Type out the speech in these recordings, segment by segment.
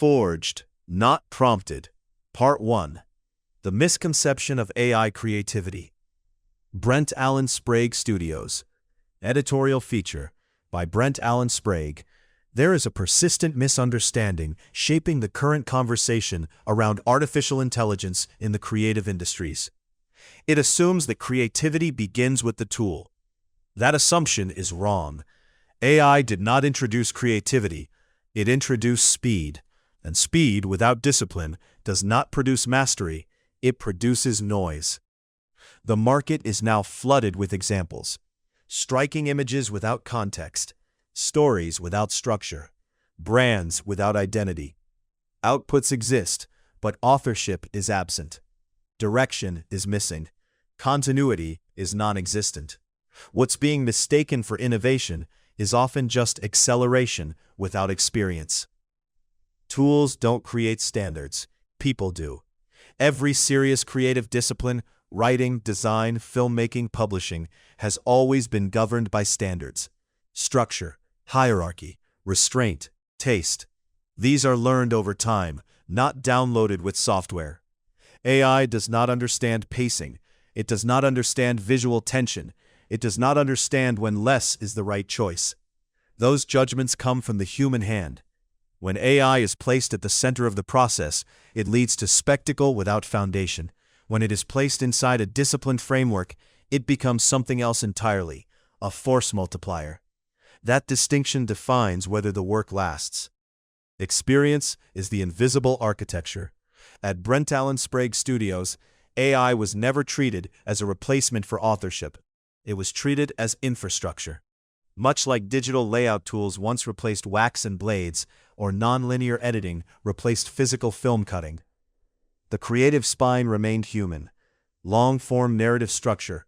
Forged, Not Prompted. Part 1. The Misconception of AI Creativity. Brent Allen Sprague Studios. Editorial feature by Brent Allen Sprague. There is a persistent misunderstanding shaping the current conversation around artificial intelligence in the creative industries. It assumes that creativity begins with the tool. That assumption is wrong. AI did not introduce creativity, it introduced speed. And speed without discipline does not produce mastery, it produces noise. The market is now flooded with examples. Striking images without context, stories without structure, brands without identity. Outputs exist, but authorship is absent. Direction is missing. Continuity is non-existent. What's being mistaken for innovation is often just acceleration without experience. Tools don't create standards, people do. Every serious creative discipline, writing, design, filmmaking, publishing, has always been governed by standards. Structure, hierarchy, restraint, taste. These are learned over time, not downloaded with software. AI does not understand pacing. It does not understand visual tension. It does not understand when less is the right choice. Those judgments come from the human hand. When AI is placed at the center of the process, it leads to spectacle without foundation. When it is placed inside a disciplined framework, it becomes something else entirely, a force multiplier. That distinction defines whether the work lasts. Experience is the invisible architecture. At Brent Allen Sprague Studios, AI was never treated as a replacement for authorship. It was treated as infrastructure. Much like digital layout tools once replaced wax and blades, or nonlinear editing replaced physical film cutting. The creative spine remained human. Long-form narrative structure,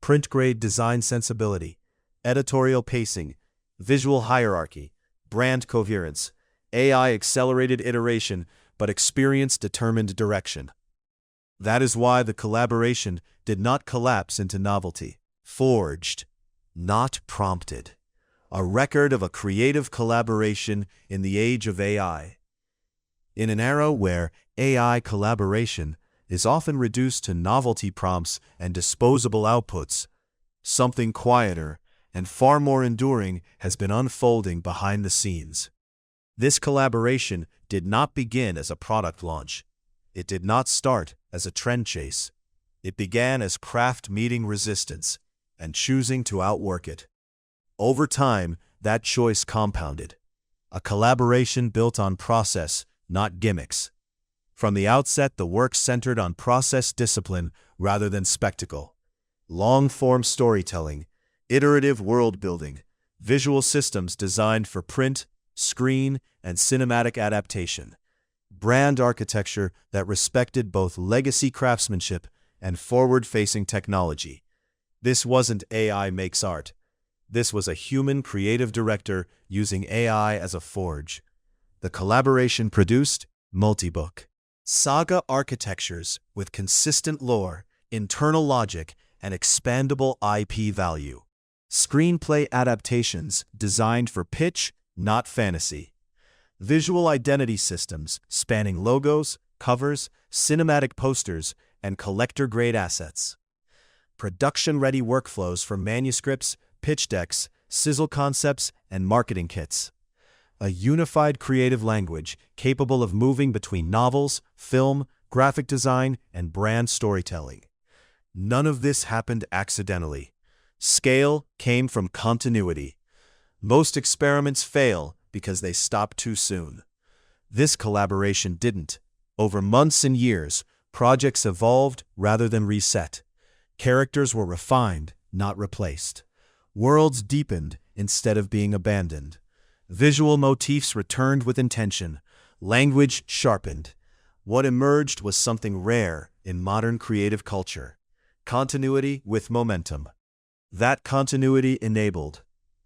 print-grade design sensibility, editorial pacing, visual hierarchy, brand coherence. AI accelerated iteration, but experience determined direction. That is why the collaboration did not collapse into novelty. Forged, not prompted. A record of a creative collaboration in the age of AI. In an era where AI collaboration is often reduced to novelty prompts and disposable outputs, something quieter and far more enduring has been unfolding behind the scenes. This collaboration did not begin as a product launch. It did not start as a trend chase. It began as craft meeting resistance and choosing to outwork it. Over time, that choice compounded. A collaboration built on process, not gimmicks. From the outset, the work centered on process discipline rather than spectacle. Long-form storytelling, iterative world-building, visual systems designed for print, screen, and cinematic adaptation. Brand architecture that respected both legacy craftsmanship and forward-facing technology. This wasn't AI makes art. This was a human creative director using AI as a forge. The collaboration produced multi-book saga architectures with consistent lore, internal logic, and expandable IP value. Screenplay adaptations designed for pitch, not fantasy. Visual identity systems spanning logos, covers, cinematic posters, and collector-grade assets. Production-ready workflows for manuscripts, pitch decks, sizzle concepts, and marketing kits. A unified creative language capable of moving between novels, film, graphic design, and brand storytelling. None of this happened accidentally. Scale came from continuity. Most experiments fail because they stop too soon. This collaboration didn't. Over months and years, projects evolved rather than reset. Characters were refined, not replaced. Worlds deepened instead of being abandoned. Visual motifs returned with intention. Language sharpened. What emerged was something rare in modern creative culture. Continuity with momentum. That continuity enabled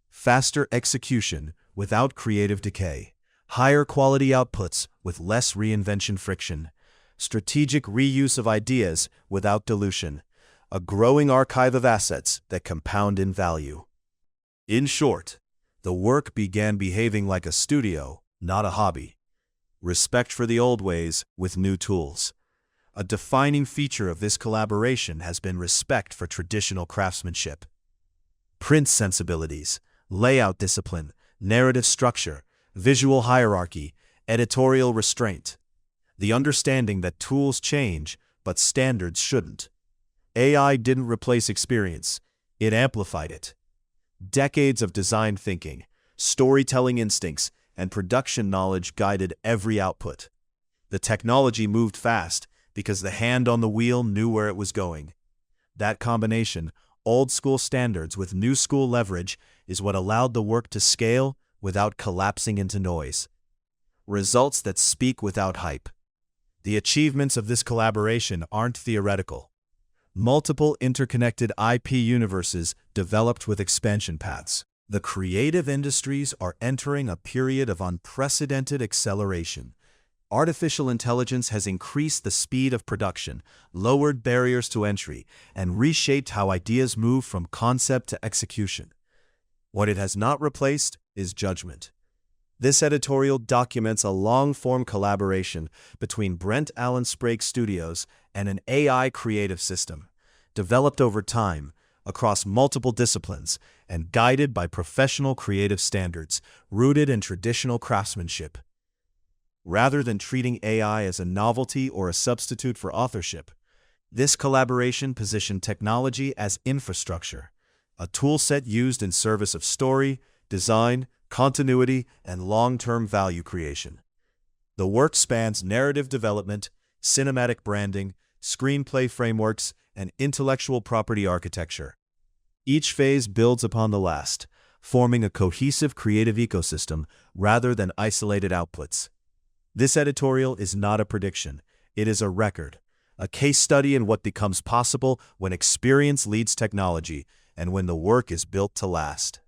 faster execution without creative decay, higher quality outputs with less reinvention friction, strategic reuse of ideas without dilution, a growing archive of assets that compound in value. In short, the work began behaving like a studio, not a hobby. respect for the old ways with new tools. A defining feature of this collaboration has been respect for traditional craftsmanship. Print sensibilities, layout discipline, narrative structure, visual hierarchy, editorial restraint. The understanding that tools change, but standards shouldn't. AI didn't replace experience, it amplified it. Decades of design thinking, storytelling instincts, and production knowledge guided every output. The technology moved fast because the hand on the wheel knew where it was going. That combination, old-school standards with new-school leverage, is what allowed the work to scale without collapsing into noise. Results that speak without hype. The achievements of this collaboration aren't theoretical. Multiple interconnected IP universes developed with expansion paths. The creative industries are entering a period of unprecedented acceleration. Artificial intelligence has increased the speed of production, lowered barriers to entry, and reshaped how ideas move from concept to execution. What it has not replaced is judgment. This editorial documents a long-form collaboration between Brent Sprague Studios and an AI creative system, developed over time, across multiple disciplines, and guided by professional creative standards rooted in traditional craftsmanship. Rather than treating AI as a novelty or a substitute for authorship, this collaboration positioned technology as infrastructure, a toolset used in service of story, design, continuity, and long-term value creation. The work spans narrative development, cinematic branding, screenplay frameworks, and intellectual property architecture. Each phase builds upon the last, forming a cohesive creative ecosystem rather than isolated outputs. This editorial is not a prediction, it is a record, a case study in what becomes possible when experience leads technology and when the work is built to last.